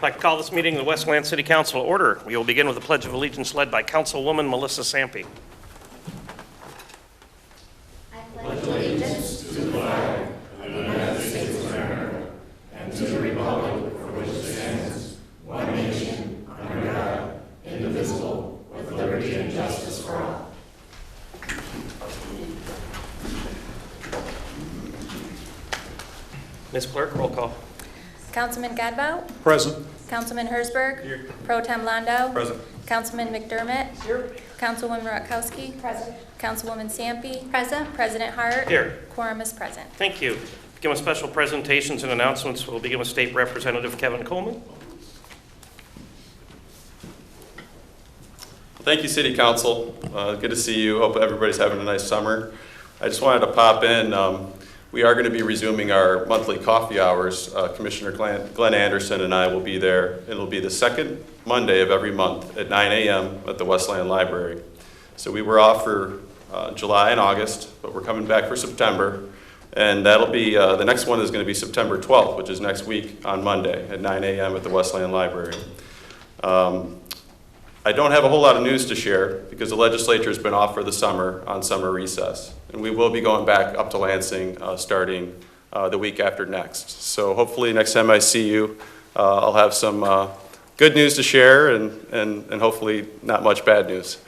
I'd like to call this meeting of the Westland City Council to order. We will begin with the Pledge of Allegiance led by Councilwoman Melissa Sampe. I pledge allegiance to the flag of the United States of America and to the republic for which it stands, one nation, under God, indivisible, with liberty and justice for all. Ms. Clerk, roll call. Councilman Gadbout? Present. Councilman Hersberg? Here. Pro Tem Londo? Present. Councilman McDermott? Here. Councilwoman Rutkowski? Present. Councilwoman Sampe? Present. President Hart? Here. Quorum is present. Thank you. Begin with special presentations and announcements. We'll begin with State Representative Kevin Coleman. Thank you, City Council. Good to see you. Hope everybody's having a nice summer. I just wanted to pop in. We are going to be resuming our monthly coffee hours. Commissioner Glenn Anderson and I will be there. It'll be the second Monday of every month at 9 a.m. at the Westland Library. So we were off for July and August, but we're coming back for September. And that'll be, the next one is going to be September 12th, which is next week on Monday at 9 a.m. at the Westland Library. I don't have a whole lot of news to share because the legislature has been off for the summer on summer recess. And we will be going back up to Lansing starting the week after next. So hopefully next time I see you, I'll have some good news to share and hopefully not much bad news.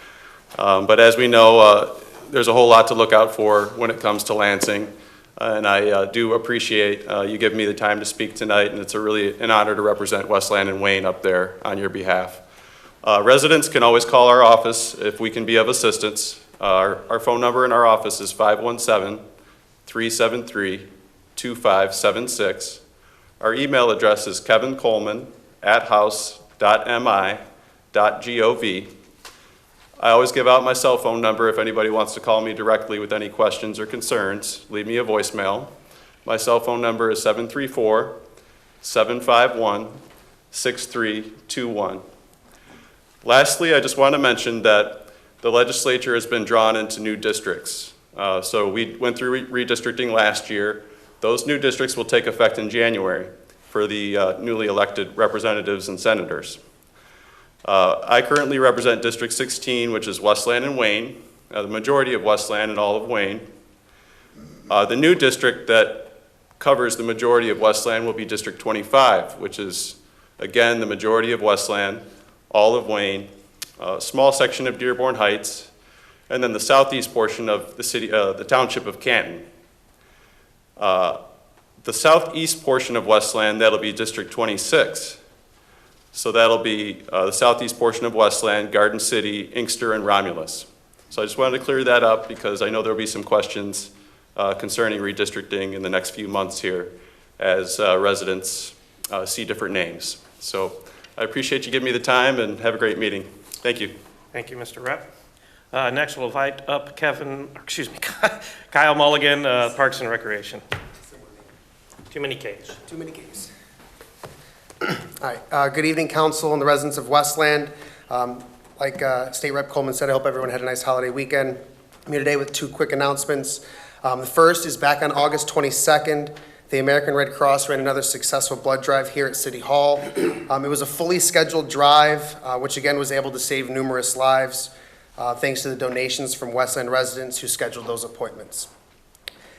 But as we know, there's a whole lot to look out for when it comes to Lansing. And I do appreciate you giving me the time to speak tonight. And it's really an honor to represent Westland and Wayne up there on your behalf. Residents can always call our office if we can be of assistance. Our phone number in our office is 517-373-2576. Our email address is kevincoleman@house.mi.gov. I always give out my cell phone number if anybody wants to call me directly with any questions or concerns. Leave me a voicemail. My cell phone number is 734-751-6321. Lastly, I just want to mention that the legislature has been drawn into new districts. So we went through redistricting last year. Those new districts will take effect in January for the newly elected representatives and senators. I currently represent District 16, which is Westland and Wayne, the majority of Westland and all of Wayne. The new district that covers the majority of Westland will be District 25, which is, again, the majority of Westland, all of Wayne, a small section of Dearborn Heights, and then the southeast portion of the city, the township of Canton. The southeast portion of Westland, that'll be District 26. So that'll be the southeast portion of Westland, Garden City, Inkster, and Romulus. So I just wanted to clear that up because I know there'll be some questions concerning redistricting in the next few months here as residents see different names. So I appreciate you giving me the time and have a great meeting. Thank you. Thank you, Mr. Rep. Next, we'll invite up Kyle Mulligan, Parks and Recreation. Too many Ks. Too many Ks. All right. Good evening, council and the residents of Westland. Like State Rep Coleman said, I hope everyone had a nice holiday weekend. I'm here today with two quick announcements. The first is back on August 22nd, the American Red Cross ran another successful blood drive here at City Hall. It was a fully scheduled drive, which again was able to save numerous lives, thanks to the donations from Westland residents who scheduled those appointments.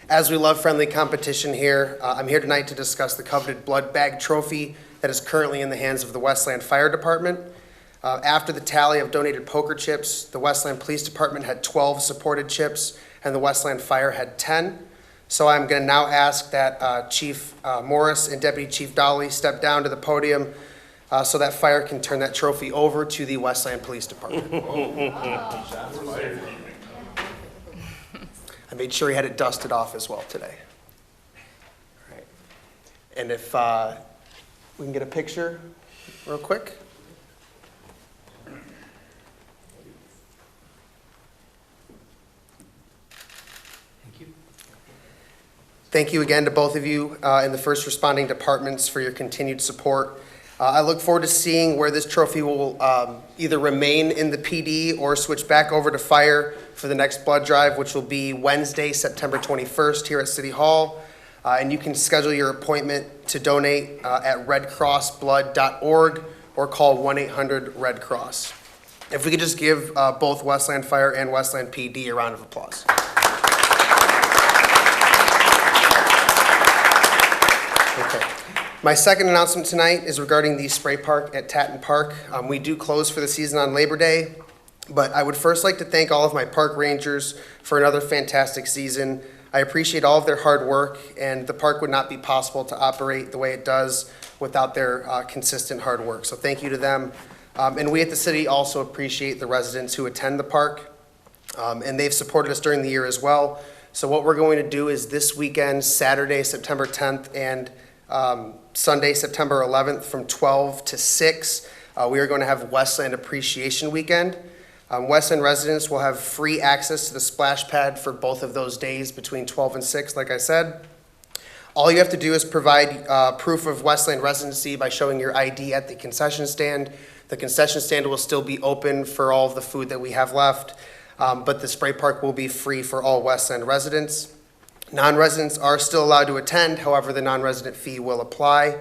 As we love friendly competition here, I'm here tonight to discuss the coveted blood bag trophy that is currently in the hands of the Westland Fire Department. After the tally of donated poker chips, the Westland Police Department had 12 supported chips and the Westland Fire had 10. So I'm going to now ask that Chief Morris and Deputy Chief Dolly step down to the podium so that fire can turn that trophy over to the Westland Police Department. I made sure he had it dusted off as well today. All right. And if we can get a picture real quick. Thank you again to both of you in the first responding departments for your continued support. I look forward to seeing where this trophy will either remain in the PD or switch back over to fire for the next blood drive, which will be Wednesday, September 21st here at City Hall. And you can schedule your appointment to donate at redcrossblood.org or call 1-800-RED-CROSS. If we could just give both Westland Fire and Westland PD a round of applause. Okay. My second announcement tonight is regarding the spray park at Tatton Park. We do close for the season on Labor Day, but I would first like to thank all of my park rangers for another fantastic season. I appreciate all of their hard work, and the park would not be possible to operate the way it does without their consistent hard work. So thank you to them. And we at the city also appreciate the residents who attend the park, and they've supported us during the year as well. So what we're going to do is this weekend, Saturday, September 10th, and Sunday, September 11th from 12 to 6, we are going to have Westland Appreciation Weekend. Westland residents will have free access to the splash pad for both of those days between 12 and 6, like I said. All you have to do is provide proof of Westland residency by showing your ID at the concession stand. The concession stand will still be open for all of the food that we have left, but the spray park will be free for all Westland residents. Non-residents are still allowed to attend, however, the non-resident fee will apply.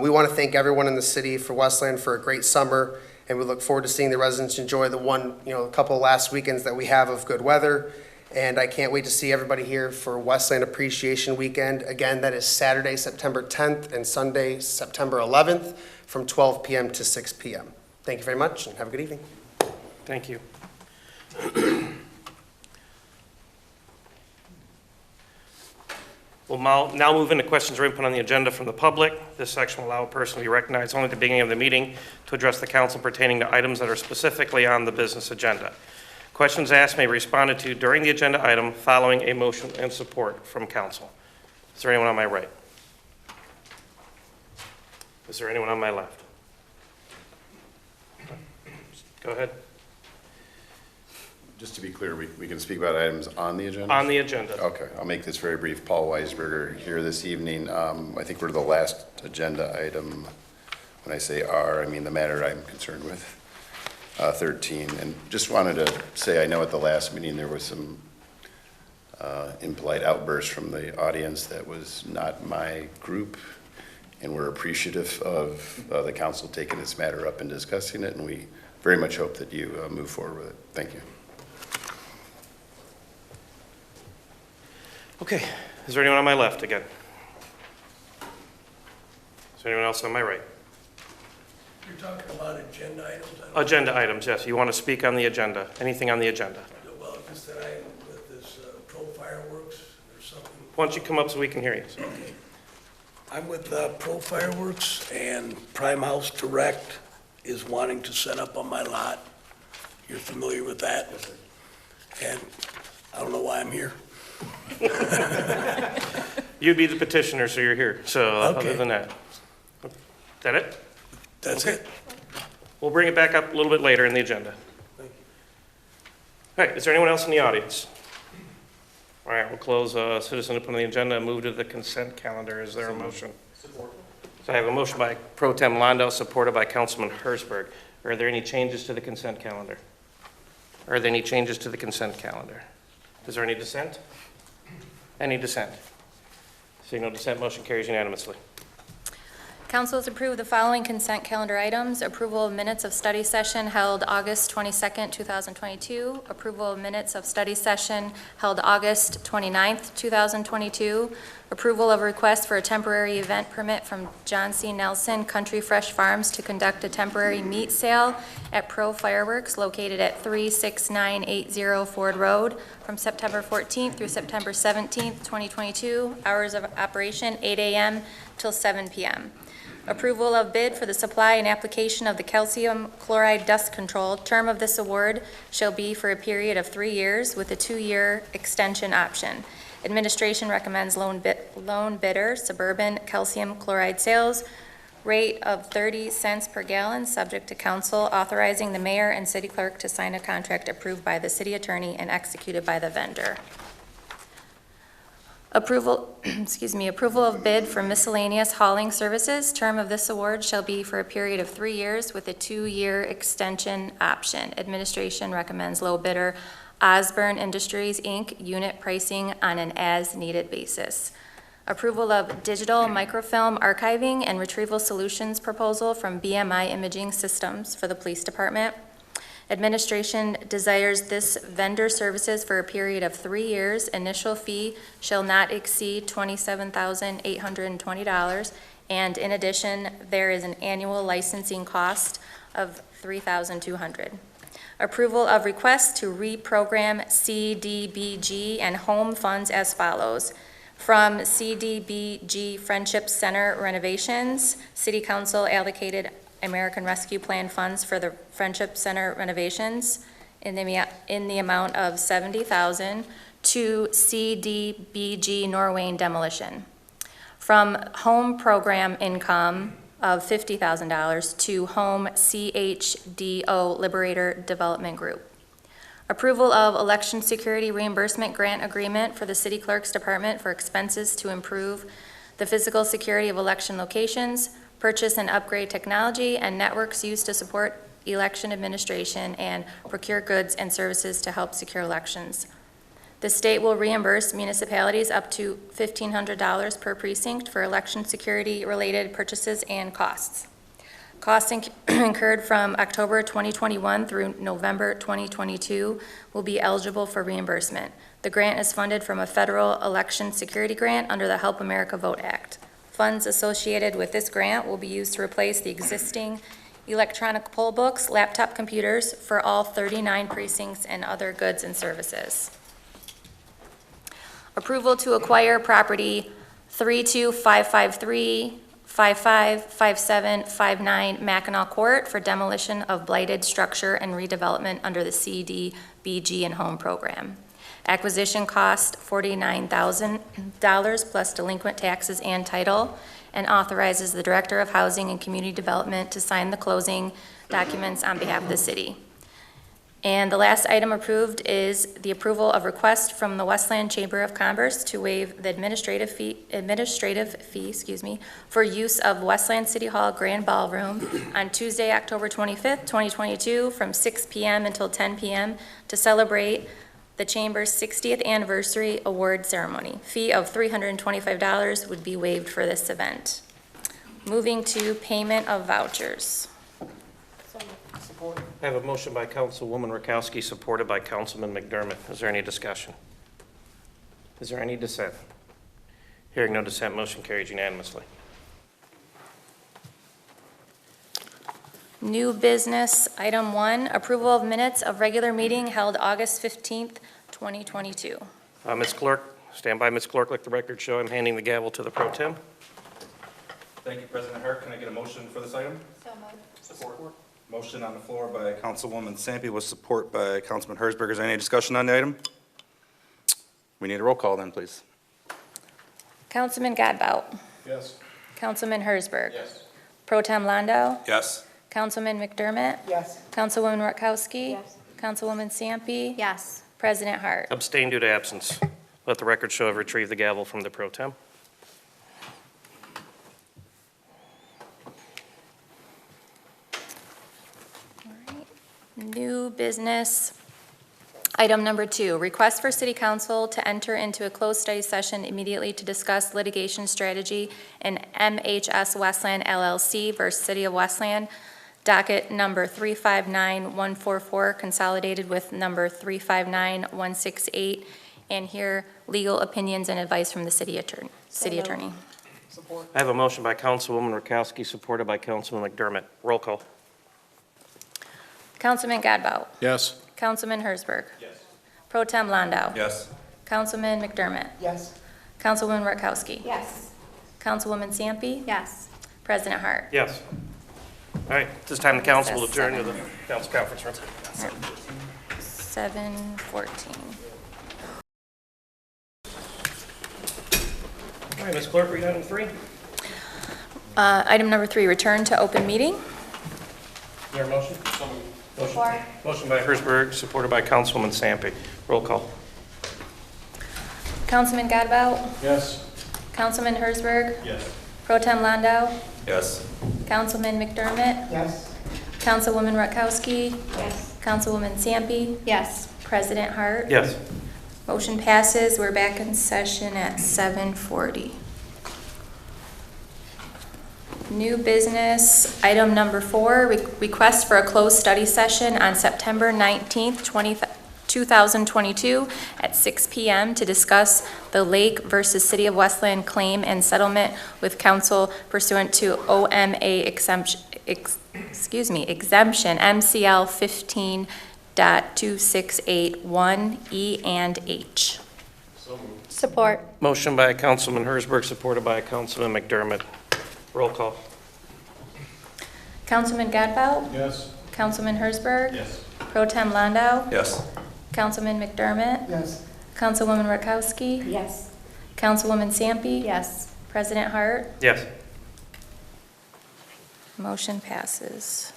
We want to thank everyone in the city for Westland for a great summer, and we look forward to seeing the residents enjoy the couple last weekends that we have of good weather. And I can't wait to see everybody here for Westland Appreciation Weekend. Again, that is Saturday, September 10th and Sunday, September 11th from 12 p.m. to 6 p.m. Thank you very much and have a good evening. Thank you. We'll now move into questions or input on the agenda from the public. This section will allow a person to be recognized only at the beginning of the meeting to address the council pertaining to items that are specifically on the business agenda. Questions asked may be responded to during the agenda item following a motion and support from council. Is there anyone on my right? Is there anyone on my left? Go ahead. Just to be clear, we can speak about items on the agenda? On the agenda. Okay, I'll make this very brief. Paul Weisberger here this evening. I think we're the last agenda item. When I say "are," I mean the matter I'm concerned with, 13. And just wanted to say, I know at the last meeting there was some impolite outbursts from the audience that was not my group, and we're appreciative of the council taking this matter up and discussing it, and we very much hope that you move forward with it. Thank you. Okay, is there anyone on my left again? Is there anyone else on my right? You're talking about agenda items? Agenda items, yes. You want to speak on the agenda? Anything on the agenda? Well, just that I, with this pro fireworks or something. Why don't you come up so we can hear you? Okay. I'm with Pro Fireworks, and Prime House Direct is wanting to set up on my lot. You're familiar with that? Yes, sir. And I don't know why I'm here. You'd be the petitioner, so you're here. So other Okay. than that, is that it? That's Okay. it. We'll bring it back up a little bit later in the agenda. All right, is there anyone else in the audience? All right, we'll close citizen input on the agenda and move to the consent calendar. Is there a motion? Support. So I have a motion by Pro Tem Londo, supported by Councilman Hersberg. Are there any changes to the consent calendar? Are there any changes to the consent calendar? Is there any dissent? Any dissent? Seeing no dissent, motion carries unanimously. Council has approved the following consent calendar items: approval of minutes of study session held August 22nd, 2022, approval of minutes of study session held August 29th, 2022, approval of request for a temporary event permit from John C. Nelson Country Fresh Farms to conduct a temporary meat sale at Pro Fireworks located at 36980 Ford Road from September 14th through September 17th, 2022, hours of operation 8 a.m. till 7 p.m. Approval of bid for the supply and application of the calcium chloride dust control. Term of this award shall be for a period of 3 years with a 2-year extension option. Administration recommends lone bidder, Suburban Calcium Chloride Sales, rate of 30 cents per gallon, subject to council authorizing the mayor and city clerk to sign a contract approved by the city attorney and executed by the vendor. Approval, approval of bid for miscellaneous hauling services. Term of this award shall be for a period of 3 years with a 2-year extension option. Administration recommends low bidder Osborne Industries, Inc., unit pricing on an as-needed basis. Approval of digital microfilm archiving and retrieval solutions proposal from BMI Imaging Systems for the police department. Administration desires this vendor services for a period of 3 years. Initial fee shall not exceed $27,820, and in addition, there is an annual licensing cost of $3,200. Approval of request to reprogram CDBG and home funds as follows. From CDBG Friendship Center renovations, City Council allocated American Rescue Plan funds for the Friendship Center renovations in the amount of $70,000 to CDBG Norwayne demolition. From home program income of $50,000 to home CHDO Liberator Development Group. Approval of election security reimbursement grant agreement for the city clerk's department for expenses to improve the physical security of election locations, purchase and upgrade technology and networks used to support election administration, and procure goods and services to help secure elections. The state will reimburse municipalities up to $1,500 per precinct for election security-related purchases and costs. Costs incurred from October 2021 through November 2022 will be eligible for reimbursement. The grant is funded from a federal election security grant under the Help America Vote Act. Funds associated with this grant will be used to replace the existing electronic poll books, laptop computers for all 39 precincts, and other goods and services. Approval to acquire property 32553, 555759 Mackinac Court for demolition of blighted structure and redevelopment under the CDBG and Home Program. Acquisition cost $49,000 plus delinquent taxes and title, and authorizes the Director of Housing and Community Development to sign the closing documents on behalf of the city. And the last item approved is the approval of request from the Westland Chamber of Commerce to waive the administrative fee, for use of Westland City Hall Grand Ballroom on Tuesday, October 25th, 2022, from 6 p.m. until 10 p.m. to celebrate the Chamber's 60th anniversary award ceremony. Fee of $325 would be waived for this event. Moving to payment of vouchers. I have a motion by Councilwoman Rakowski, supported by Councilman McDermott. Is there any discussion? Is there any dissent? Hearing no dissent, motion carries unanimously. New business, item 1, approval of minutes of regular meeting held August 15th, 2022. Ms. Clerk, stand by, Ms. Clerk. Let the record show I'm handing the gavel to the pro tem. Thank you, President Hart. Can I get a motion for this item? So moved. Support. Motion on the floor by Councilwoman Sampe with support by Councilman Hersberger. Is there any discussion on the item? We need a roll call then, please. Councilman Godbout. Yes. Councilman Hersberg. Yes. Pro Tem Londo. Yes. Councilman McDermott. Yes. Councilwoman Rutkowski. Yes. Councilwoman Sampe. Yes. President Hart. Abstain due to absence. Let the record show I've retrieved the gavel from the pro tem. New business. Item number 2, request for City Council to enter into a closed study session immediately to discuss litigation strategy in MHS Westland LLC versus City of Westland, docket number 359144, consolidated with number 359168, and hear legal opinions and advice from the city attorney. I have a motion by Councilwoman Rakowski, supported by Councilman McDermott. Roll call. Councilman Godbout. Yes. Councilman Hersberg. Yes. Pro Tem Londo. Yes. Councilman McDermott. Yes. Councilwoman Rutkowski. Yes. Councilwoman Sampe. Yes. President Hart. Yes. All right, this time the council will adjourn to the council conference room. 7:14. All right, Ms. Clerk, read item 3. Item number 3, return to open meeting. Is there a motion? Support. Motion by Hersberg, supported by Councilwoman Sampe. Roll call. Councilman Godbout. Yes. Councilman Hersberg. Yes. Pro Tem Londo. Yes. Councilman McDermott. Yes. Councilwoman Rutkowski. Yes. Councilwoman Sampe. Yes. President Hart. Yes. Motion passes. We're back in session at 7:40. New business, item number 4, request for a closed study session on September 19th, 2022 at 6 p.m. to discuss the Lake versus City of Westland claim and settlement with council pursuant to OMA exemption MCL 15.2681 E and H. Support. Motion by Councilman Hersberg, supported by Councilman McDermott. Roll call. Councilman Godbout. Yes. Councilman Hersberg. Yes. Pro Tem Londo. Yes. Councilman McDermott. Yes. Councilwoman Rutkowski. Yes. Councilwoman Sampe. Yes. President Hart. Yes. Motion passes.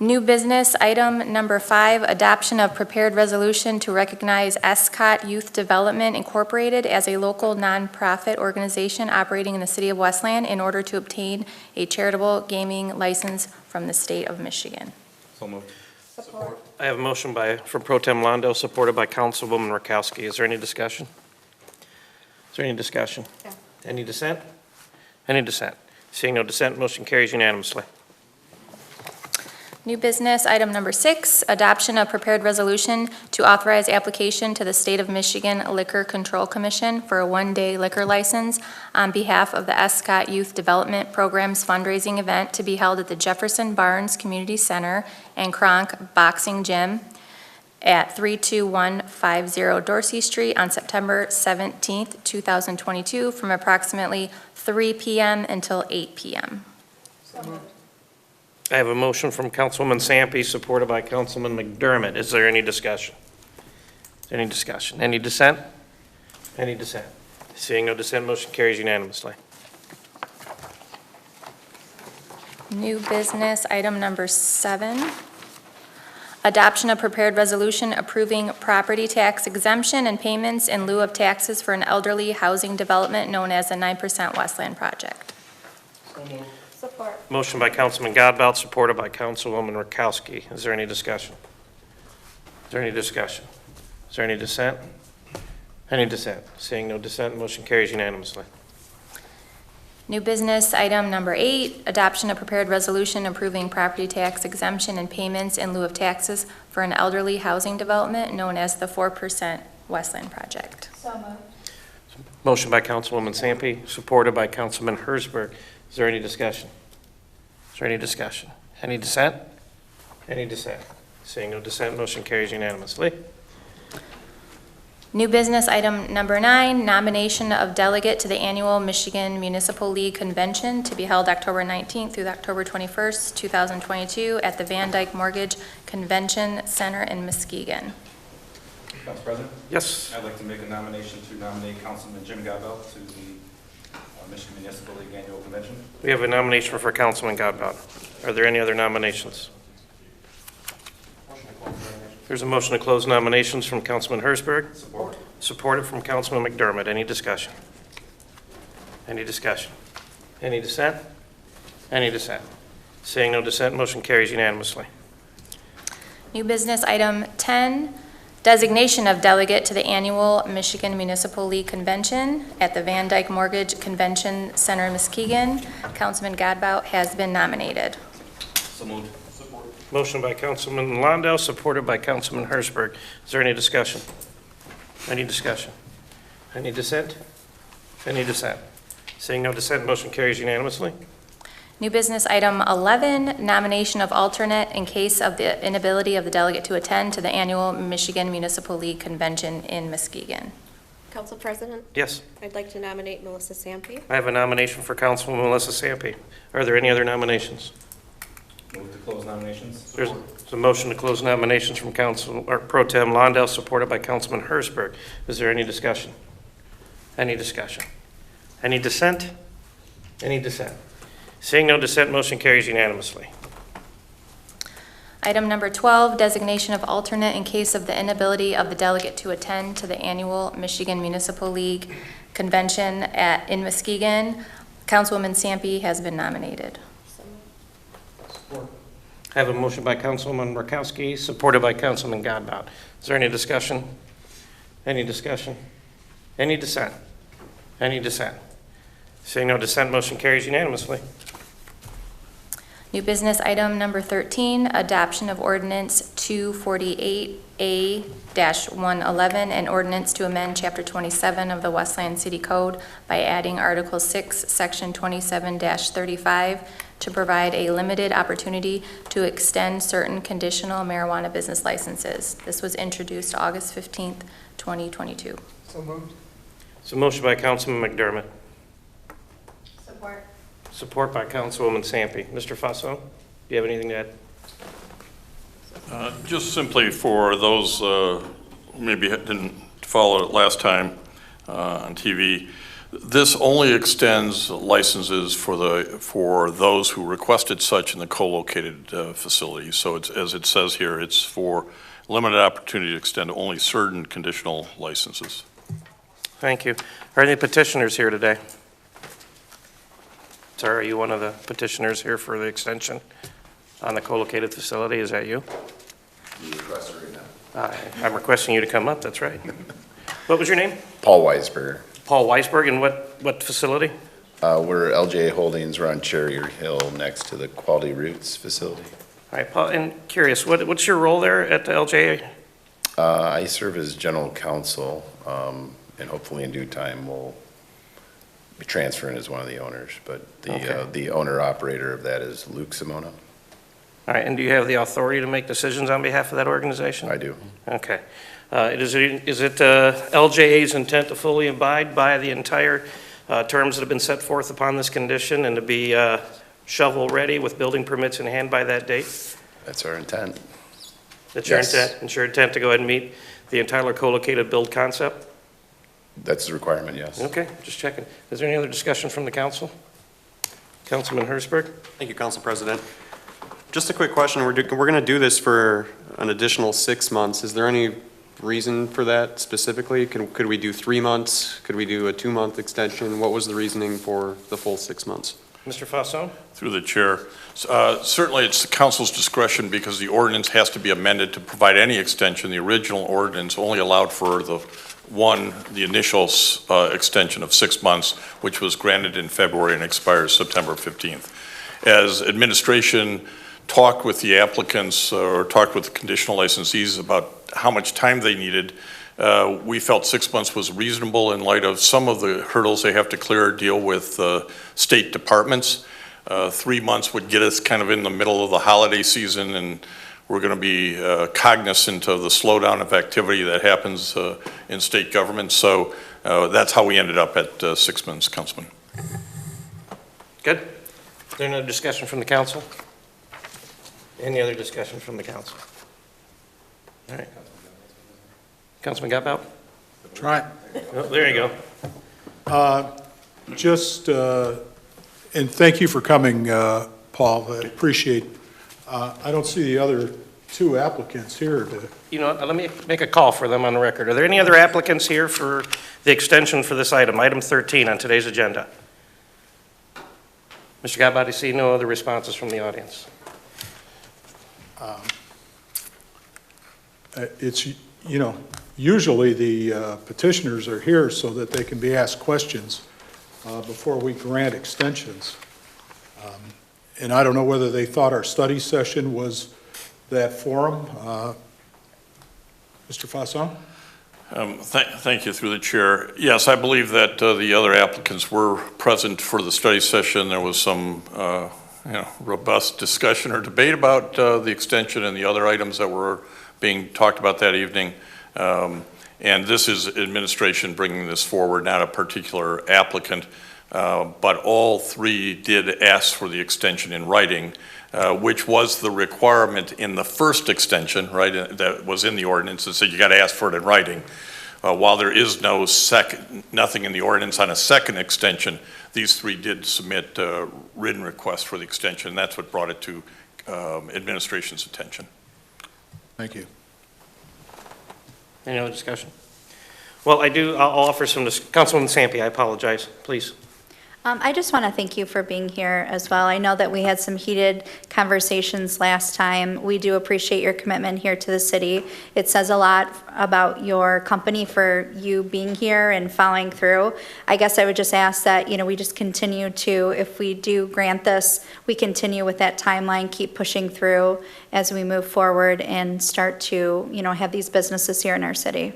New business, item number 5, adoption of prepared resolution to recognize Escott Youth Development Incorporated as a local nonprofit organization operating in the city of Westland in order to obtain a charitable gaming license from the state of Michigan. So moved. Support. I have a motion from Pro Tem Londo, supported by Councilwoman Rakowski. Is there any discussion? Is there any discussion? No. Any dissent? Any dissent? Seeing no dissent, motion carries unanimously. New business, item number 6, adoption of prepared resolution to authorize application to the State of Michigan Liquor Control Commission for a one-day liquor license on behalf of the Escott Youth Development Program's fundraising event to be held at the Jefferson Barnes Community Center and Kronk Boxing Gym at 32150 Dorsey Street on September 17th, 2022, from approximately 3 p.m. until 8 p.m. So moved. I have a motion from Councilwoman Sampe, supported by Councilman McDermott. Is there any discussion? Is there any discussion? Any dissent? Any dissent? Seeing no dissent, motion carries unanimously. New business, item number 7, adoption of prepared resolution approving property tax exemption and payments in lieu of taxes for an elderly housing development known as the 9% Westland Project. Support. Motion by Councilman Godbout, supported by Councilwoman Rakowski. Is there any discussion? Is there any discussion? Is there any dissent? Any dissent? Seeing no dissent, motion carries unanimously. New business, item number 8, adoption of prepared resolution approving property tax exemption and payments in lieu of taxes for an elderly housing development known as the 4% Westland Project. So moved. Motion by Councilwoman Sampe, supported by Councilman Hersberg. Is there any discussion? Is there any discussion? Any dissent? Any dissent? Seeing no dissent, motion carries unanimously. New business item number 9, nomination of delegate to the annual Michigan Municipal League Convention to be held October 19th through October 21st, 2022 at the Van Dyke Mortgage Convention Center in Muskegon. Council President, Yes. I'd like to make a nomination to nominate Councilman Jim Godbout to the Michigan Municipal League Annual Convention. We have a nomination for Councilman Godbout. Are there any other nominations? There's a motion to close nominations from Councilman Hersberg. Support. Supported from Councilman McDermott. Any discussion? Any discussion? Any dissent? Any dissent? Seeing no dissent, motion carries unanimously. New business item 10, designation of delegate to the annual Michigan Municipal League Convention at the Van Dyke Mortgage Convention Center in Muskegon. Councilman Godbout has been nominated. So moved. Motion by Councilman Londell, supported by Councilman Hersberg. Is there any discussion? Any discussion? Any dissent? Any dissent? Seeing no dissent, motion carries unanimously. New business item 11, nomination of alternate in case of the inability of the delegate to attend to the annual Michigan Municipal League Convention in Muskegon. Council President, Yes, I'd like to nominate Melissa Sampe. I have a nomination for Councilwoman Melissa Sampe. Are there any other nominations? Move to close nominations. There's a motion to close nominations from Council, or Pro Tem Londell, supported by Councilman Hersberg. Is there any discussion? Any discussion? Any dissent? Any dissent? Seeing no dissent, motion carries unanimously. Item number 12, designation of alternate in case of the inability of the delegate to attend to the annual Michigan Municipal League Convention in Muskegon. Councilwoman Sampe has been nominated. I have a motion by Councilwoman Rakowski, supported by Councilman Godbout. Is there any discussion? Any discussion? Any dissent? Any dissent? Seeing no dissent, motion carries unanimously. New business item number 13, adoption of ordinance 248A-111, an ordinance to amend Chapter 27 of the Westland City Code by adding Article 6, Section 27-35 to provide a limited opportunity to extend certain conditional marijuana business licenses. This was introduced August 15th, 2022. So moved. It's a motion by Councilman McDermott, Support. support by Councilwoman Sampe. Mr. Faso, do you have anything to add? Just simply for those who maybe didn't follow it last time on TV, this only extends licenses for those who requested such in the co-located facility. So it's, as it says here, it's for limited opportunity to extend only certain conditional licenses. Thank you. Are any petitioners here today? Sir, are you one of the petitioners here for the extension on the co-located facility? Is that you? You request it right now. I'm requesting you to come up, that's right. What was your name? Paul Weisberger. Paul Weisberg, and what facility? We're LJ Holdings. We're on Cherry Hill next to the Quality Roots facility. All right, Paul, and curious, what's your role there at the LJA? I serve as general counsel, and hopefully in due time we'll be transferring as one of the owners. But Okay. the owner-operator of that is Luke Simona. All right, and do you have the authority to make decisions on behalf of that organization? I do. Okay. Is it LJA's intent to fully abide by the entire terms that have been set forth upon this condition and to be shovel-ready with building permits in hand by that date? That's our intent. That's your Yes. intent? It's your intent to go ahead and meet the entire co-located build concept? That's the requirement, yes. Okay, just checking. Is there any other discussion from the council? Councilman Hersberg? Thank you, Council President. Just a quick question. We're going to do this for an additional 6 months. Is there any reason for that specifically? Could we do 3 months? Could we do a 2-month extension? What was the reasoning for the full 6 months? Mr. Fasson? Through the chair, certainly it's the council's discretion because the ordinance has to be amended to provide any extension. The original ordinance only allowed for the initial extension of 6 months, which was granted in February and expires September 15th. As administration talked with the applicants or talked with the conditional licensees about how much time they needed, we felt 6 months was reasonable in light of some of the hurdles they have to clear, deal with state departments. 3 months would get us kind of in the middle of the holiday season, and we're going to be cognizant of the slowdown of activity that happens in state government. So that's how we ended up at 6 months, Councilman. Good. Is there another discussion from the council? Any other discussion from the council? All right. Councilman Gotbaum? Try. Oh, there you go. And thank you for coming, Paul. I appreciate, I don't see the other two applicants here to. You know, let me make a call for them on the record. Are there any other applicants here for the extension for this item, item 13 on today's agenda? Mr. Gotbaum, I see no other responses from the audience. It's, you know, usually the petitioners are here so that they can be asked questions before we grant extensions. And I don't know whether they thought our study session was that forum. Mr. Fasson? Thank you, through the chair. Yes, I believe that the other applicants were present for the study session. There was some robust discussion or debate about the extension and the other items that were being talked about that evening. And this is administration bringing this forward, not a particular applicant. But all three did ask for the extension in writing, which was the requirement in the first extension, right, that was in the ordinance. It said you got to ask for it in writing. While there is nothing in the ordinance on a second extension, these three did submit written requests for the extension. That's what brought it to administration's attention. Thank you. Any other discussion? Well, I'll offer some, Councilwoman Sampe, I apologize, please. I just want to thank you for being here as well. I know that we had some heated conversations last time. We do appreciate your commitment here to the city. It says a lot about your company for you being here and following through. I guess I would just ask that, we just continue to, if we do grant this, we continue with that timeline, keep pushing through as we move forward and start to, have these businesses here in our city.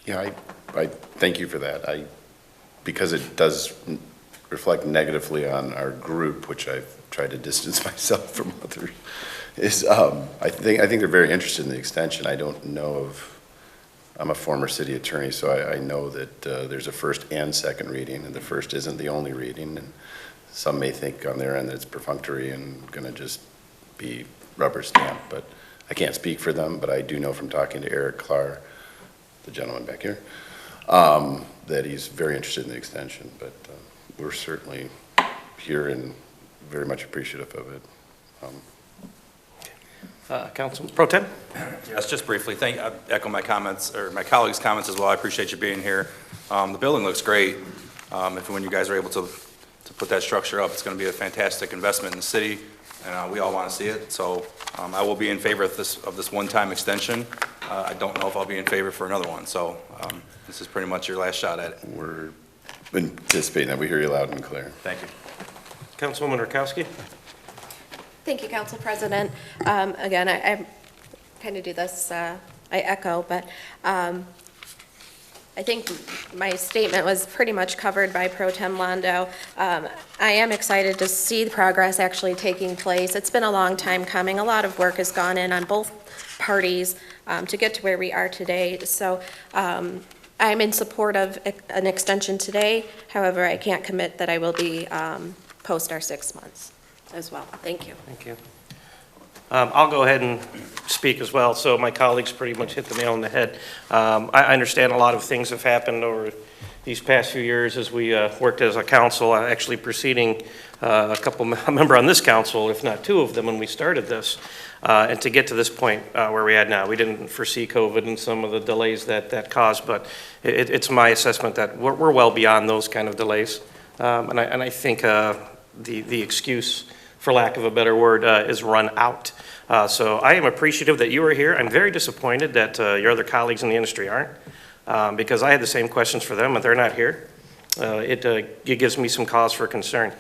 Yeah, I thank you for that. Because it does reflect negatively on our group, which I've tried to distance myself from others, I think they're very interested in the extension. I don't know I'm a former city attorney, so I know that there's a first and second reading, and the first isn't the only reading, and some may think on their end that it's perfunctory and gonna just be rubber stamp, but I can't speak for them, but I do know from talking to Eric Clark, the gentleman back here, that he's very interested in the extension, but we're certainly here and very much appreciative of it. Councilman Pro Tem? Yes, just briefly, I echo my comments, or my colleagues' comments as well. I appreciate you being here. The building looks great. When you guys are able to put that structure up, it's going to be a fantastic investment in the city, and we all want to see it. So I will be in favor of this one-time extension. I don't know if I'll be in favor for another one, so this is pretty much your last shot at it. We're anticipating that. We hear you loud and clear. Thank you. Councilwoman Rakowski? Thank you, Council President. Again, I kind of do this, I echo, but I think my statement was pretty much covered by Pro Tem Londo. I am excited to see the progress actually taking place. It's been a long time coming. A lot of work has gone in on both parties to get to where we are today. So I'm in support of an extension today. However, I can't commit that I will be post our 6 months as well. Thank you. Thank you. I'll go ahead and speak as well. So my colleagues pretty much hit the nail on the head. I understand a lot of things have happened over these past few years as we worked as a council, actually preceding a member on this council, if not two of them, when we started this. And to get to this point where we're at now, we didn't foresee COVID and some of the delays that caused, but it's my assessment that we're well beyond those kind of delays. And I think the excuse, for lack of a better word, is run out. So I am appreciative that you are here. I'm very disappointed that your other colleagues in the industry aren't, because I had the same questions for them, and they're not here. It gives me some cause for concern.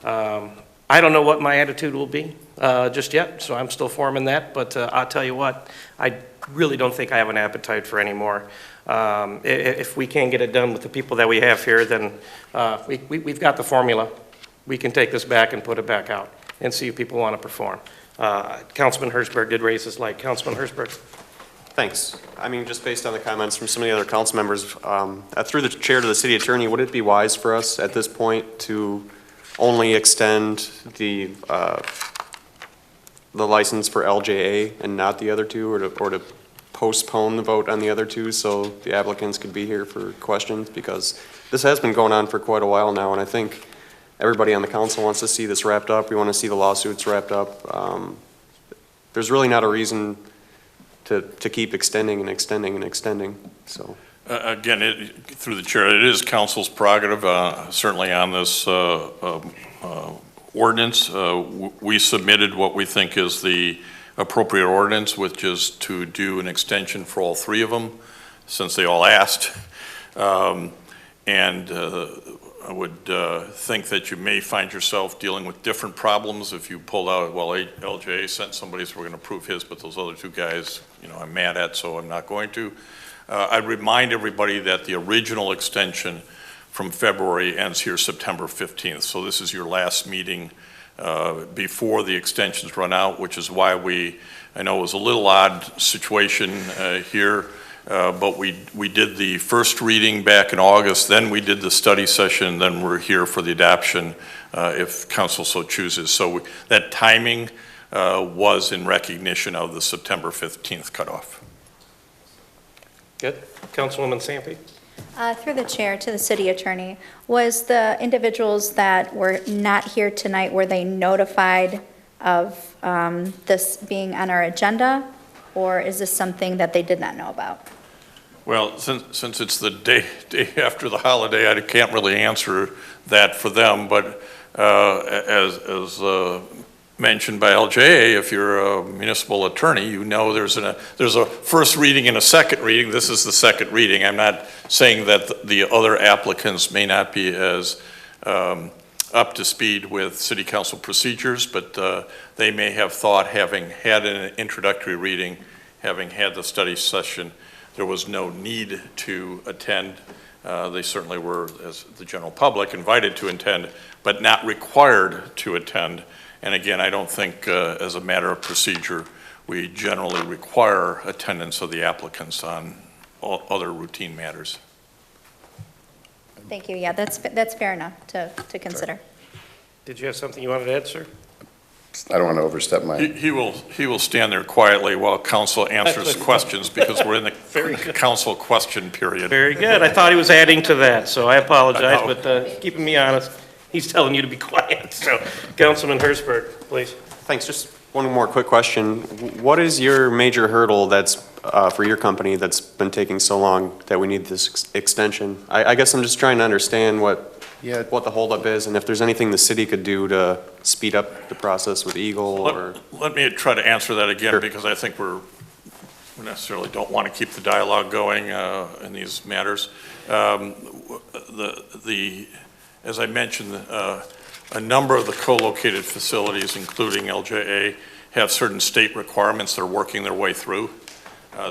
I don't know what my attitude will be just yet, so I'm still forming that, but I'll tell you what, I really don't think I have an appetite for any more. If we can't get it done with the people that we have here, then we've got the formula. We can take this back and put it back out and see if people want to perform. Councilman Hertzberg did raise his light. Councilman Hertzberg. Thanks. I mean, just based on the comments from some of the other council members, through the chair to the city attorney, would it be wise for us at this point to only extend the license for LJA and not the other two, or to postpone the vote on the other two so the applicants could be here for questions? Because this has been going on for quite a while now, and I think everybody on the council wants to see this wrapped up. We want to see the lawsuits wrapped up. There's really not a reason to keep extending and extending and extending, so. Again, through the chair, it is council's prerogative, certainly on this ordinance. We submitted what we think is the appropriate ordinance, which is to do an extension for all three of them, since they all asked. I would think that you may find yourself dealing with different problems if you pulled out, well, LJ sent somebody, so we're going to approve his, but those other two guys, I'm mad at, so I'm not going to. I'd remind everybody that the original extension from February ends here September 15th. So this is your last meeting before the extensions run out, which is why I know it was a little odd situation here, but we did the first reading back in August, then we did the study session, then we're here for the adoption if council so chooses. So that timing was in recognition of the September 15th cutoff. Good. Councilwoman Sampe. Through the chair to the city attorney, was the individuals that were not here tonight, were they notified of this being on our agenda, or is this something that they did not know about? Well, since it's the day after the holiday, I can't really answer that for them, but as mentioned by LJA, if you're a municipal attorney, you know there's a first reading and a second reading. This is the second reading. I'm not saying that the other applicants may not be as up to speed with city council procedures, but they may have thought, having had an introductory reading, having had the study session, there was no need to attend. They certainly were, as the general public, invited to attend, but not required to attend. And again, I don't think as a matter of procedure, we generally require attendance of the applicants on all other routine matters. Thank you. Yeah, that's fair enough to consider. Did you have something you wanted to add, sir? I don't want to overstep my. He will stand there quietly while council answers questions, because we're in the council question period. Very good. I thought he was adding to that, so I apologize, but keeping me honest, he's telling you to be quiet. So, Councilman Hertzberg, please. Thanks. Just one more quick question. What is your major hurdle that's for your company that's been taking so long that we need this extension? I guess I'm just trying to understand what the holdup is, and if there's anything the city could do to speed up the process with Eagle or. Let me try to answer that again, because I think we necessarily don't want to keep the dialogue going in these matters. As I mentioned, a number of the co-located facilities, including LJA, have certain state requirements they're working their way through.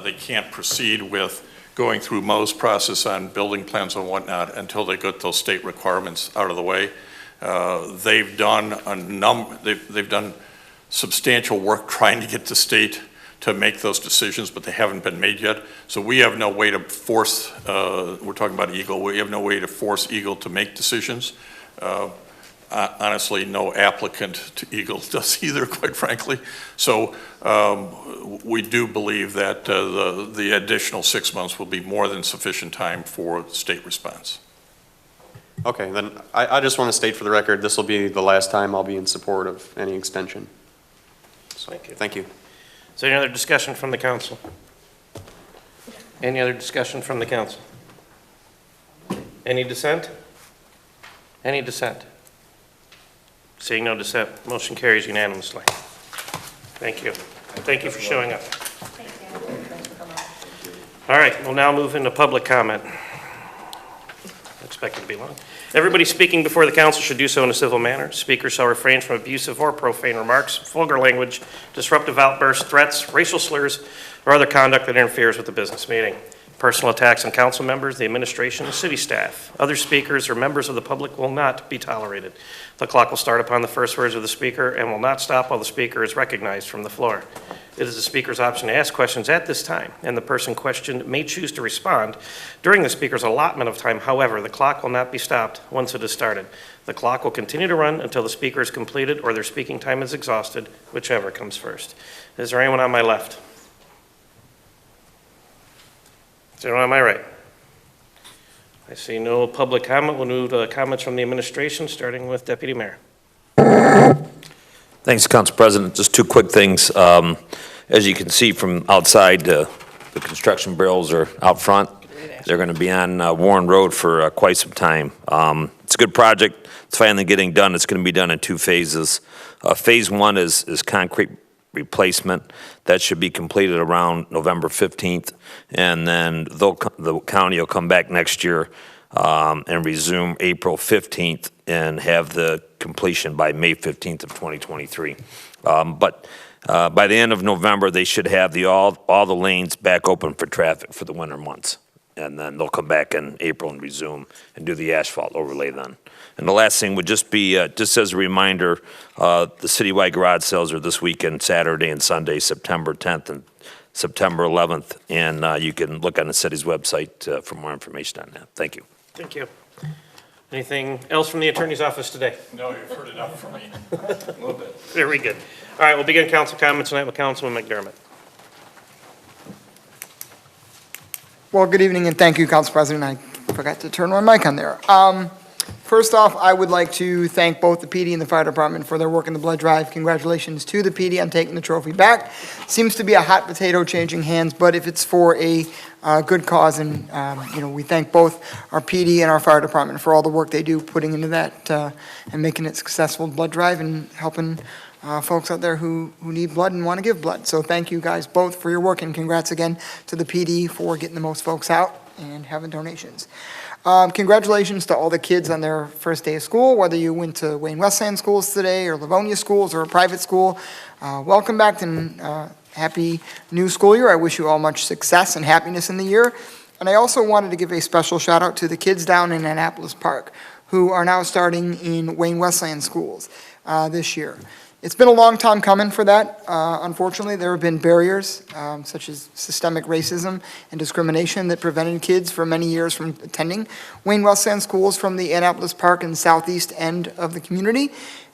They can't proceed with going through Mo's process on building plans and whatnot until they get those state requirements out of the way. They've done substantial work trying to get the state to make those decisions, but they haven't been made yet. So we have no way to force, we're talking about Eagle, we have no way to force Eagle to make decisions. Honestly, no applicant to Eagle does either, quite frankly. So we do believe that the additional 6 months will be more than sufficient time for state response. Okay, then I just want to state for the record, this will be the last time I'll be in support of any extension. So, Thank you. Thank you. Is there any other discussion from the council? Any other discussion from the council? Any dissent? Any dissent? Seeing no dissent, motion carries unanimously. Thank you. Thank you for showing up. All right, we'll now move into public comment. Expected to be long. Everybody speaking before the council should do so in a civil manner. Speakers shall refrain from abusive or profane remarks, vulgar language, disruptive outbursts, threats, racial slurs, or other conduct that interferes with the business meeting. Personal attacks on council members, the administration, and city staff. Other speakers or members of the public will not be tolerated. The clock will start upon the first words of the speaker and will not stop while the speaker is recognized from the floor. It is the speaker's option to ask questions at this time, and the person questioned may choose to respond during the speaker's allotment of time. However, the clock will not be stopped once it is started. The clock will continue to run until the speaker is completed or their speaking time is exhausted, whichever comes first. Is there anyone on my left? Is there anyone on my right? I see no public comment. We'll move to comments from the administration, starting with Deputy Mayor. Thanks, Council President. Just two quick things. As you can see from outside, the construction barrels are out front. They're going to be on Warren Road for quite some time. It's a good project. It's finally getting done. It's going to be done in two phases. Phase one is concrete replacement. That should be completed around November 15th. And then the county will come back next year and resume April 15th and have the completion by May 15th of 2023. But by the end of November, they should have all the lanes back open for traffic for the winter months. And then they'll come back in April and resume and do the asphalt overlay then. And the last thing would just be, just as a reminder, the citywide garage sales are this weekend, Saturday and Sunday, September 10th and September 11th. And you can look on the city's website for more information on that. Thank you. Thank you. Anything else from the attorney's office today? No, you've heard enough from me. A little bit. Very good. All right, we'll begin council comments tonight with Councilman McDermott. Well, good evening and thank you, Council President. I forgot to turn my mic on there. First off, I would like to thank both the PD and the fire department for their work in the blood drive. Congratulations to the PD on taking the trophy back. Seems to be a hot potato changing hands, but if it's for a good cause, and we thank both our PD and our fire department for all the work they do putting into that and making it successful blood drive and helping folks out there who need blood and want to give blood. So thank you guys both for your work, and congrats again to the PD for getting the most folks out and having donations. Congratulations to all the kids on their first day of school, whether you went to Wayne Westland schools today or Livonia schools or a private school. Welcome back and happy new school year. I wish you all much success and happiness in the year. And I also wanted to give a special shout out to the kids down in Annapolis Park who are now starting in Wayne Westland schools this year. It's been a long time coming for that. Unfortunately, there have been barriers such as systemic racism and discrimination that prevented kids for many years from attending Wayne Westland schools from the Annapolis Park and southeast end of the community.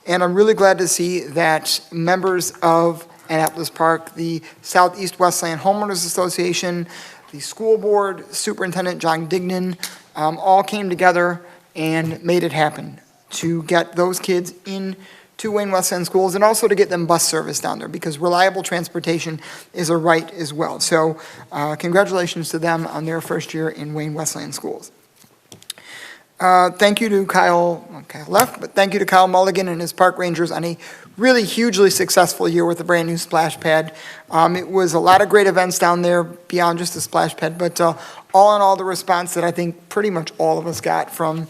And I'm really glad to see that members of Annapolis Park, the Southeast Westland Homeowners Association, the school board, Superintendent John Dignan, all came together and made it happen to get those kids in to Wayne Westland schools and also to get them bus service down there because reliable transportation is a right as well. So congratulations to them on their first year in Wayne Westland schools. Thank you to Kyle left, but thank you to Kyle Mulligan and his park rangers on a really hugely successful year with the brand new splash pad. It was a lot of great events down there beyond just the splash pad, but all in all, the response that I think pretty much all of us got from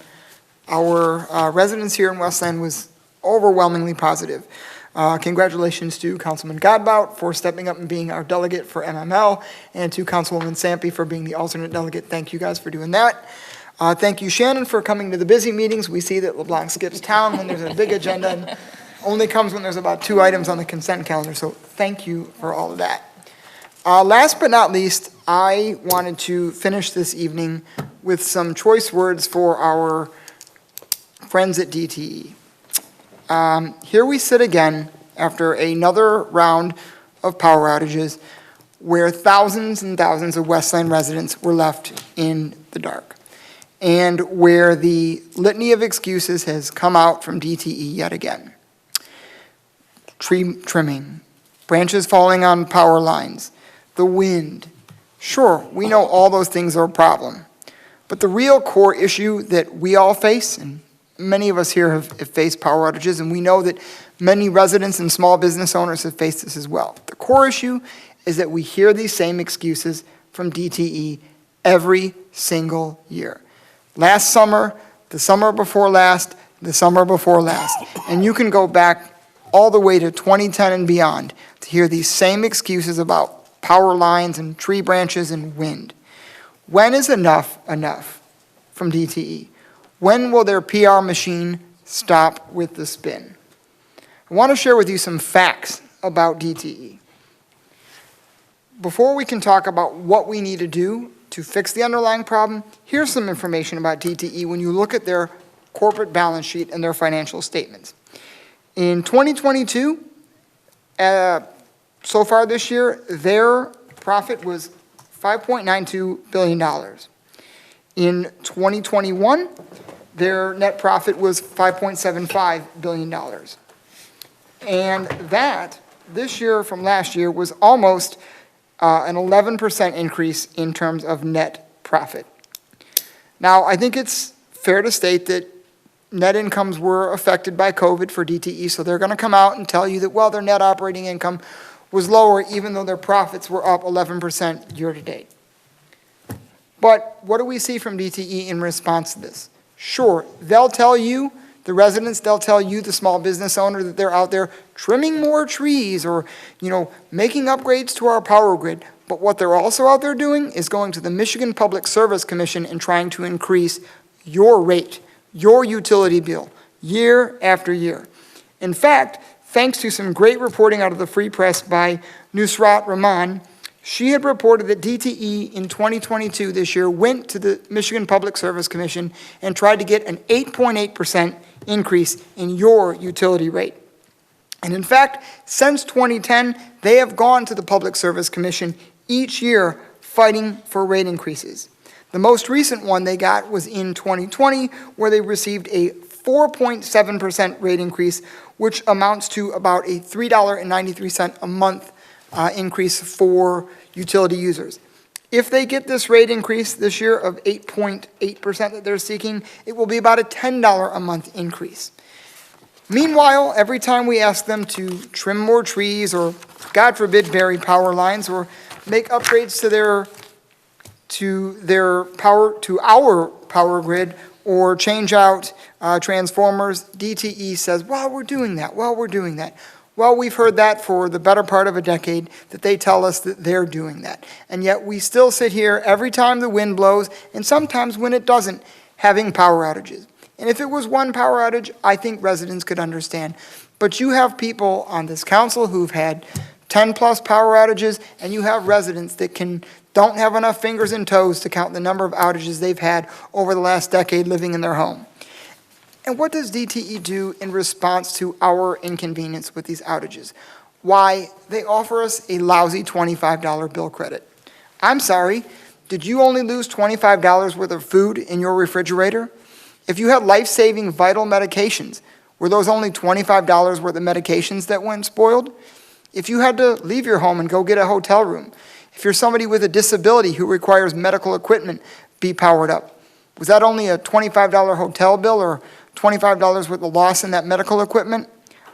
our residents here in Westland was overwhelmingly positive. Congratulations to Councilman Godbout for stepping up and being our delegate for MML, and to Councilwoman Sampe for being the alternate delegate. Thank you guys for doing that. Thank you, Shannon, for coming to the busy meetings. We see that LeBlanc skips town when there's a big agenda and only comes when there's about 2 items on the consent calendar, so thank you for all of that. Last but not least, I wanted to finish this evening with some choice words for our friends at DTE. Here we sit again after another round of power outages where thousands and thousands of Westland residents were left in the dark, and where the litany of excuses has come out from DTE yet again. Tree trimming, branches falling on power lines, the wind. Sure, we know all those things are a problem, but the real core issue that we all face, and many of us here have faced power outages, and we know that many residents and small business owners have faced this as well. The core issue is that we hear these same excuses from DTE every single year. Last summer, the summer before last, the summer before last. And you can go back all the way to 2010 and beyond to hear these same excuses about power lines and tree branches and wind. When is enough enough from DTE? When will their PR machine stop with the spin? I want to share with you some facts about DTE. Before we can talk about what we need to do to fix the underlying problem, here's some information about DTE when you look at their corporate balance sheet and their financial statements. In 2022, so far this year, their profit was $5.92 billion. In 2021, their net profit was $5.75 billion. And that, this year from last year, was almost an 11% increase in terms of net profit. Now, I think it's fair to state that net incomes were affected by COVID for DTE, so they're going to come out and tell you that, well, their net operating income was lower even though their profits were up 11% year to date. But what do we see from DTE in response to this? Sure, they'll tell you, the residents, they'll tell you, the small business owner, that they're out there trimming more trees or, making upgrades to our power grid. But what they're also out there doing is going to the Michigan Public Service Commission and trying to increase your rate, your utility bill, year after year. In fact, thanks to some great reporting out of the Free Press by Nusrat Rahman, she had reported that DTE in 2022 this year went to the Michigan Public Service Commission and tried to get an 8.8% increase in your utility rate. And in fact, since 2010, they have gone to the Public Service Commission each year fighting for rate increases. The most recent one they got was in 2020, where they received a 4.7% rate increase, which amounts to about a $3.93 a month increase for utility users. If they get this rate increase this year of 8.8% that they're seeking, it will be about a $10 a month increase. Meanwhile, every time we ask them to trim more trees or, God forbid, bury power lines or make upgrades to our power grid or change out transformers, DTE says, well, we're doing that. Well, we've heard that for the better part of a decade, that they tell us that they're doing that. And yet we still sit here every time the wind blows, and sometimes when it doesn't, having power outages. And if it was one power outage, I think residents could understand. But you have people on this council who've had 10-plus power outages, and you have residents that don't have enough fingers and toes to count the number of outages they've had over the last decade living in their home. And what does DTE do in response to our inconvenience with these outages? Why, they offer us a lousy $25 bill credit. I'm sorry, did you only lose $25 worth of food in your refrigerator? If you had life-saving vital medications, were those only $25 worth of medications that went spoiled? If you had to leave your home and go get a hotel room, if you're somebody with a disability who requires medical equipment be powered up, was that only a $25 hotel bill or $25 worth of loss in that medical equipment?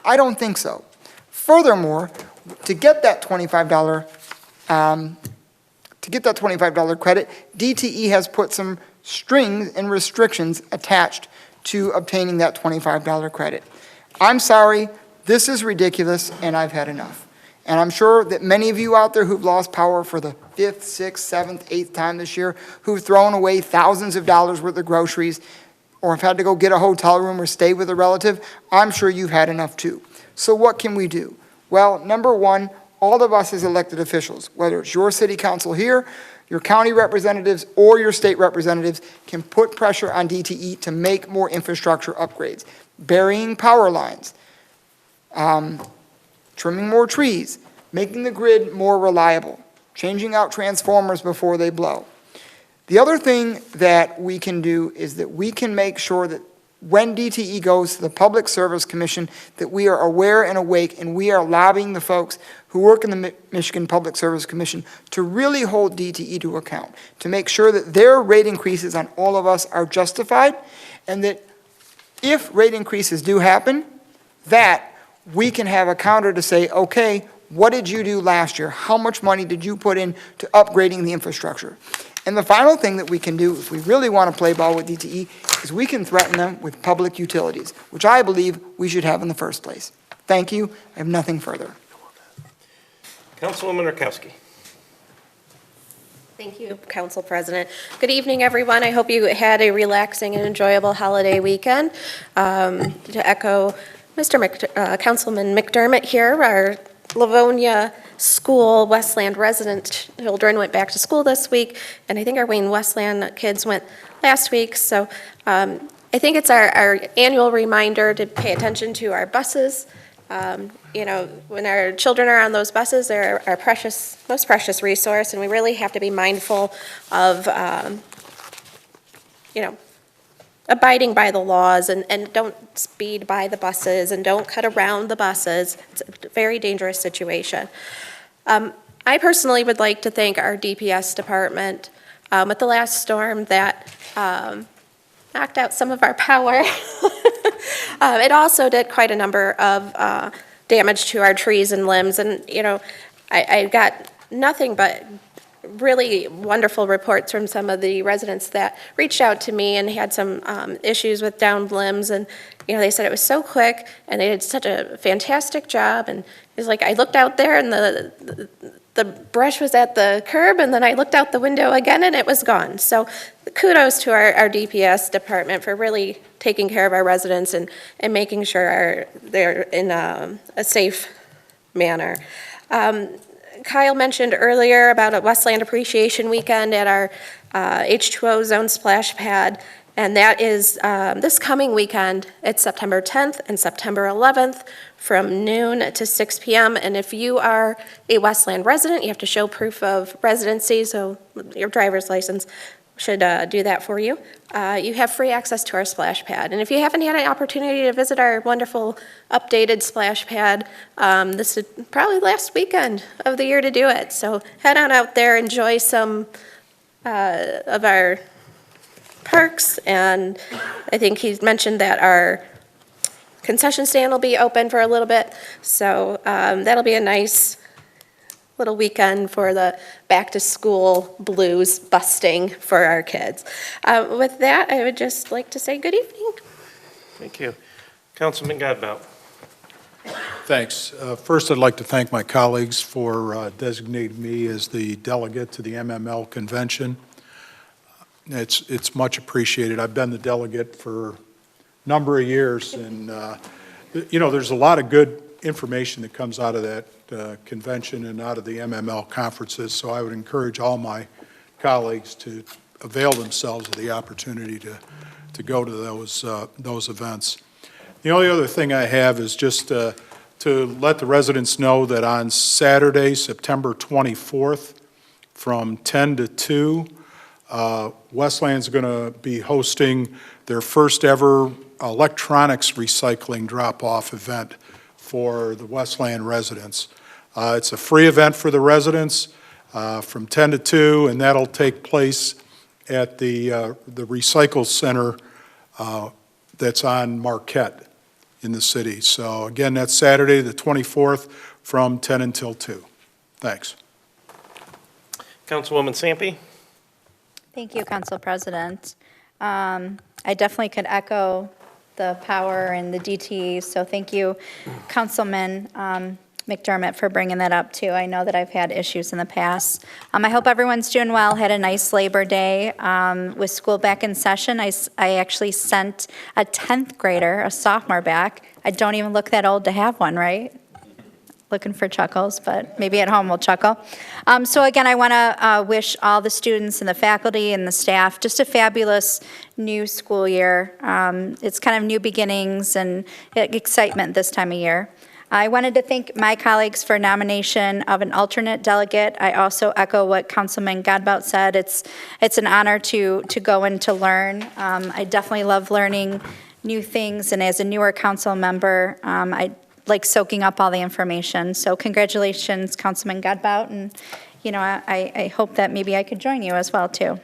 I don't think so. Furthermore, to get that $25 credit, DTE has put some strings and restrictions attached to obtaining that $25 credit. I'm sorry, this is ridiculous, and I've had enough. And I'm sure that many of you out there who've lost power for the 5th, 6th, 7th, 8th time this year, who've thrown away thousands of dollars worth of groceries, or have had to go get a hotel room or stay with a relative, I'm sure you've had enough too. So what can we do? Well, number one, all of us as elected officials, whether it's your city council here, your county representatives, or your state representatives, can put pressure on DTE to make more infrastructure upgrades, burying power lines, trimming more trees, making the grid more reliable, changing out transformers before they blow. The other thing that we can do is that we can make sure that when DTE goes to the Public Service Commission, that we are aware and awake, and we are lobbying the folks who work in the Michigan Public Service Commission to really hold DTE to account, to make sure that their rate increases on all of us are justified, and that if rate increases do happen, that we can have a counter to say, okay, what did you do last year? How much money did you put in to upgrading the infrastructure? And the final thing that we can do, if we really want to play ball with DTE, is we can threaten them with public utilities, which I believe we should have in the first place. Thank you. I have nothing further. Councilwoman Rakowski. Thank you, Council President. Good evening, everyone. I hope you had a relaxing and enjoyable holiday weekend. To echo Councilman McDermott here, our Livonia School Westland resident children went back to school this week, and I think our Wayne Westland kids went last week. So I think it's our annual reminder to pay attention to our buses. You know, when our children are on those buses, they're our precious, most precious resource, and we really have to be mindful of, you know, abiding by the laws and don't speed by the buses and don't cut around the buses. It's a very dangerous situation. I personally would like to thank our DPS department with the last storm that knocked out some of our power. It also did quite a number of damage to our trees and limbs, and, you know, I got nothing but really wonderful reports from some of the residents that reached out to me and had some issues with downed limbs, and, you know, they said it was so quick, and they did such a fantastic job, and it's like, I looked out there, and the brush was at the curb, and then I looked out the window again, and it was gone. So kudos to our DPS department for really taking care of our residents and making sure they're in a safe manner. Kyle mentioned earlier about a Westland Appreciation Weekend at our H2O Zone Splash Pad, and that is this coming weekend. It's September 10th and September 11th from noon to 6 p.m. And if you are a Westland resident, you have to show proof of residency, so your driver's license should do that for you. You have free access to our splash pad. And if you haven't had an opportunity to visit our wonderful updated splash pad, this is probably the last weekend of the year to do it. So head on out there, enjoy some of our parks, and I think he's mentioned that our concession stand will be open for a little bit, so that'll be a nice little weekend for the back-to-school blues busting for our kids. With that, I would just like to say good evening. Thank you. Councilman Godbout. Thanks. First, I'd like to thank my colleagues for designating me as the delegate to the MML convention. It's much appreciated. I've been the delegate for a number of years, and you know, there's a lot of good information that comes out of that convention and out of the MML conferences, so I would encourage all my colleagues to avail themselves of the opportunity to go to those events. The only other thing I have is just to let the residents know that on Saturday, September 24th, from 10 to 2, Westland's going to be hosting their first ever electronics recycling drop-off event for the Westland residents. It's a free event for the residents from 10 to 2, and that'll take place at the Recycle Center that's on Marquette in the city. So again, that's Saturday the 24th from 10 until 2. Thanks. Councilwoman Sampe. Thank you, Council President. I definitely could echo the power and the DT, so thank you, Councilman McDermott, for bringing that up too. I know that I've had issues in the past. I hope everyone's doing well, had a nice Labor Day. With school back in session, I actually sent a 10th grader, a sophomore, back. I don't even look that old to have one, right? Looking for chuckles, but maybe at home we'll chuckle. So again, I want to wish all the students and the faculty and the staff just a fabulous new school year. It's kind of new beginnings and excitement this time of year. I wanted to thank my colleagues for nomination of an alternate delegate. I also echo what Councilman Godbout said. It's an honor to go and to learn. I definitely love learning new things, and as a newer council member, I like soaking up all the information. So congratulations, Councilman Godbout, and you know, I hope that maybe I could join you as well too.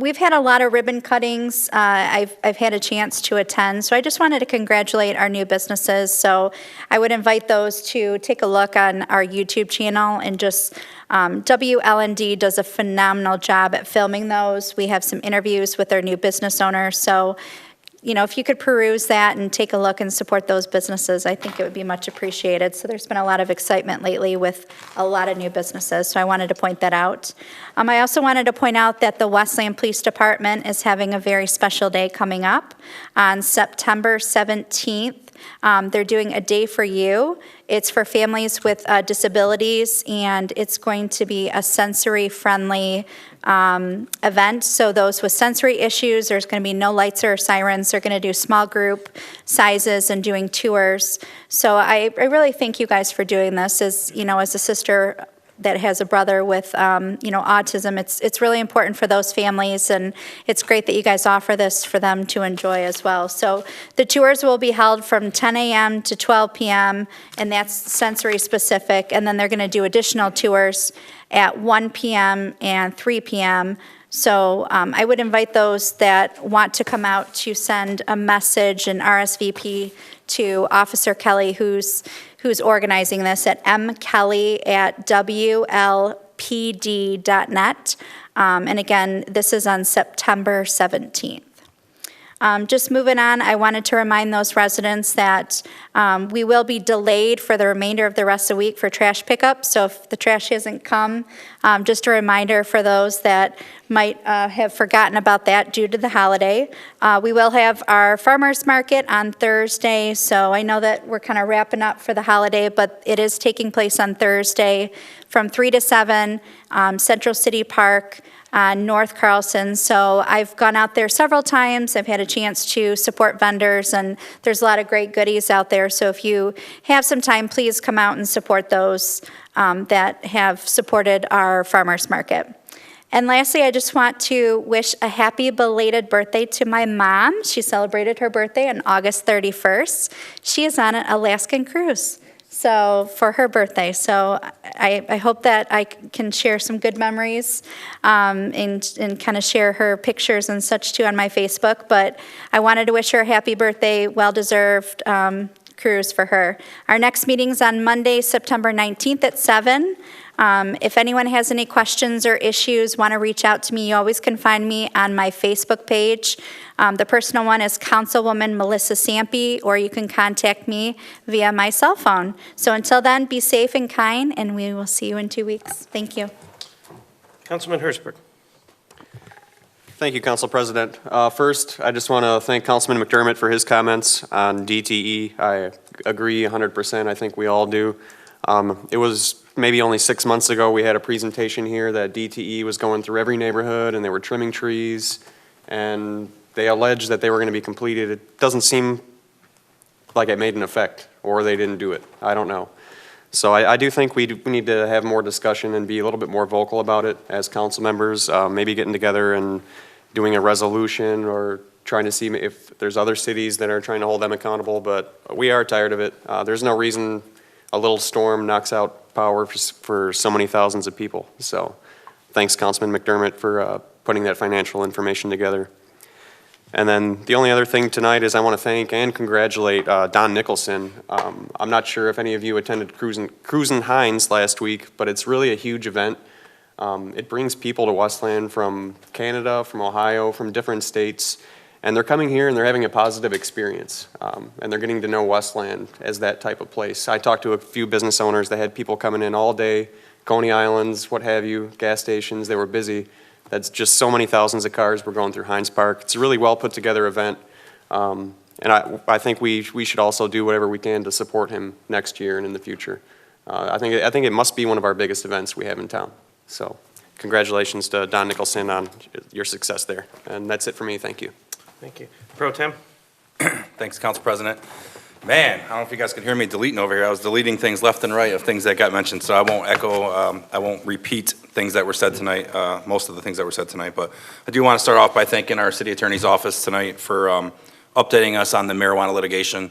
We've had a lot of ribbon cuttings. I've had a chance to attend, so I just wanted to congratulate our new businesses. So I would invite those to take a look on our YouTube channel, and just WLND does a phenomenal job at filming those. We have some interviews with our new business owners, so if you could peruse that and take a look and support those businesses, I think it would be much appreciated. So there's been a lot of excitement lately with a lot of new businesses, so I wanted to point that out. I also wanted to point out that the Westland Police Department is having a very special day coming up on September 17th. They're doing a day for you. It's for families with disabilities, and it's going to be a sensory-friendly event. So those with sensory issues, there's going to be no lights or sirens. They're going to do small group sizes and doing tours. So I really thank you guys for doing this. As a sister that has a brother with, autism, it's really important for those families, and it's great that you guys offer this for them to enjoy as well. So the tours will be held from 10 a.m. to 12 p.m., and that's sensory specific, and then they're going to do additional tours at 1 p.m. and 3 p.m. So I would invite those that want to come out to send a message, an RSVP, to Officer Kelly, who's organizing this, at mkelly@wlpd.net. And again, this is on September 17th. Just moving on, I wanted to remind those residents that we will be delayed for the remainder of the rest of the week for trash pickup. So if the trash hasn't come, just a reminder for those that might have forgotten about that due to the holiday. We will have our farmers market on Thursday. So I know that we're kind of wrapping up for the holiday, but it is taking place on Thursday from 3 to 7, Central City Park, North Carlson. So I've gone out there several times. I've had a chance to support vendors, and there's a lot of great goodies out there. So if you have some time, please come out and support those that have supported our farmers market. And lastly, I just want to wish a happy belated birthday to my mom. She celebrated her birthday on August 31st. She is on an Alaskan cruise. So for her birthday, so I hope that I can share some good memories and kind of share her pictures and such too on my Facebook. But I wanted to wish her a happy birthday, well-deserved cruise for her. Our next meeting's on Monday, September 19th at 7. If anyone has any questions or issues, want to reach out to me, you always can find me on my Facebook page. The personal one is Councilwoman Melissa Sampe, or you can contact me via my cell phone. So until then, be safe and kind, and we will see you in 2 weeks. Thank you. Councilman Hertzberg. Thank you, Council President. First, I just want to thank Councilman McDermott for his comments on DTE. I agree 100%. I think we all do. It was maybe only 6 months ago we had a presentation here that DTE was going through every neighborhood and they were trimming trees, and they alleged that they were going to be completed. It doesn't seem like it made an effect, or they didn't do it. I don't know. So I do think we need to have more discussion and be a little bit more vocal about it as council members, maybe getting together and doing a resolution or trying to see if there's other cities that are trying to hold them accountable, but we are tired of it. There's no reason a little storm knocks out power for so many thousands of people. So thanks, Councilman McDermott, for putting that financial information together. And then the only other thing tonight is I want to thank and congratulate Don Nicholson. I'm not sure if any of you attended Cruisin' Hines last week, but it's really a huge event. It brings people to Westland from Canada, from Ohio, from different states, and they're coming here and they're having a positive experience. And they're getting to know Westland as that type of place. I talked to a few business owners that had people coming in all day, Coney Islands, what have you, gas stations, they were busy. That's just so many thousands of cars were going through Hines Park. It's a really well put together event. And I think we should also do whatever we can to support him next year and in the future. I think it must be one of our biggest events we have in town. So congratulations to Don Nicholson on your success there. And that's it for me. Thank you. Thank you. Pro Tem? Thanks, Council President. Man, I don't know if you guys can hear me deleting over here. I was deleting things left and right of things that got mentioned, so I won't echo, I won't repeat things that were said tonight, most of the things that were said tonight. But I do want to start off by thanking our City Attorney's Office tonight for updating us on the marijuana litigation.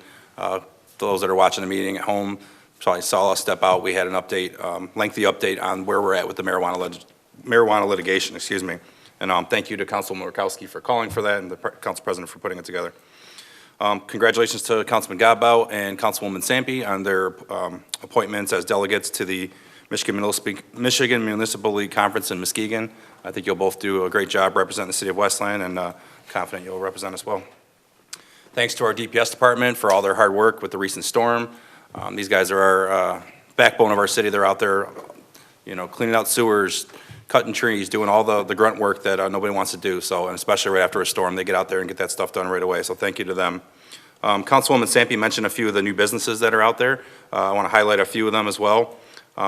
Those that are watching the meeting at home probably saw us step out. We had an update, lengthy update on where we're at with the marijuana litigation, excuse me. And thank you to Councilman Murkowski for calling for that and the Council President for putting it together. Congratulations to Councilman Godbout and Councilwoman Sampe on their appointments as delegates to the Michigan Municipal League Conference in Muskegon. I think you'll both do a great job representing the city of Westland, and confident you'll represent us well. Thanks to our DPS department for all their hard work with the recent storm. These guys are our backbone of our city. They're out there, cleaning out sewers, cutting trees, doing all the grunt work that nobody wants to do. So, and especially right after a storm, they get out there and get that stuff done right away. So thank you to them. Councilwoman Sampe mentioned a few of the new businesses that are out there. I want to highlight a few of them as well.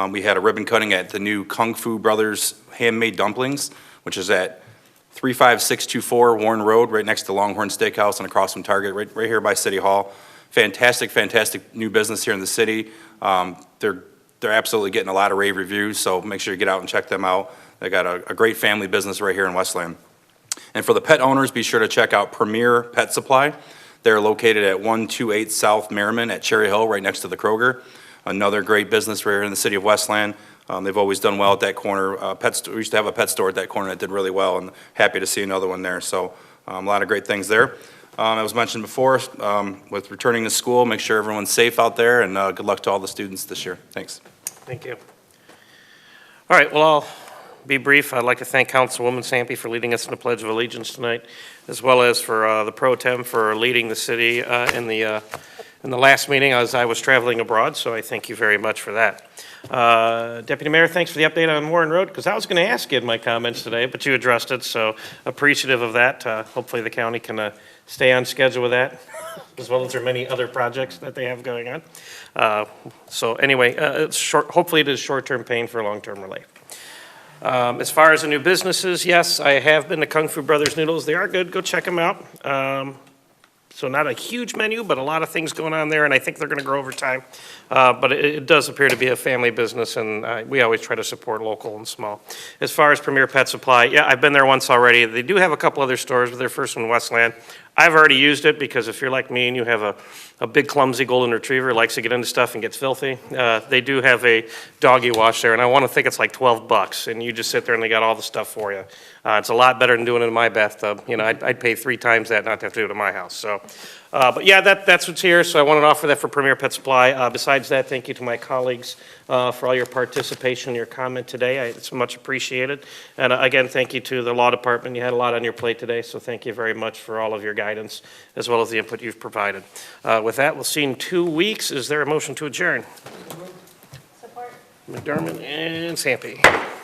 We had a ribbon cutting at the new Kung Fu Brothers Handmade Dumplings, which is at 35624 Warren Road, right next to Longhorn Steakhouse and across from Target, right here by City Hall. Fantastic new business here in the city. They're absolutely getting a lot of rave reviews, so make sure you get out and check them out. They got a great family business right here in Westland. And for the pet owners, be sure to check out Premier Pet Supply. They're located at 128 South Merriman at Cherry Hill, right next to the Kroger. Another great business right here in the city of Westland. They've always done well at that corner. We used to have a pet store at that corner that did really well, and happy to see another one there. So a lot of great things there. As mentioned before, with returning to school, make sure everyone's safe out there, and good luck to all the students this year. Thanks. Thank you. All right, well, I'll be brief. I'd like to thank Councilwoman Sampe for leading us in the Pledge of Allegiance tonight, as well as for the pro tem for leading the city in the last meeting as I was traveling abroad, so I thank you very much for that. Deputy Mayor, thanks for the update on Warren Road, because I was going to ask you in my comments today, but you addressed it, so appreciative of that. Hopefully the county can stay on schedule with that, as well as there are many other projects that they have going on. So anyway, hopefully it is short-term pain for long-term relief. As far as the new businesses, yes, I have been to Kung Fu Brothers Noodles. They are good. Go check them out. So not a huge menu, but a lot of things going on there, and I think they're going to grow over time. But it does appear to be a family business, and we always try to support local and small. As far as Premier Pet Supply, yeah, I've been there once already. They do have a couple other stores, but their first one in Westland. I've already used it because if you're like me and you have a big clumsy golden retriever who likes to get into stuff and gets filthy, they do have a doggy wash there, and I want to think it's like $12, and you just sit there and they got all the stuff for you. It's a lot better than doing it in my bathtub. I'd pay 3 times that not to have to do it in my house. So, but yeah, that's what's here. So I wanted to offer that for Premier Pet Supply. Besides that, thank you to my colleagues for all your participation and your comment today. It's much appreciated. And again, thank you to the law department. You had a lot on your plate today, so thank you very much for all of your guidance as well as the input you've provided. With that, we'll see you in 2 weeks. Is there a motion to adjourn? Support. McDermott and Sampe.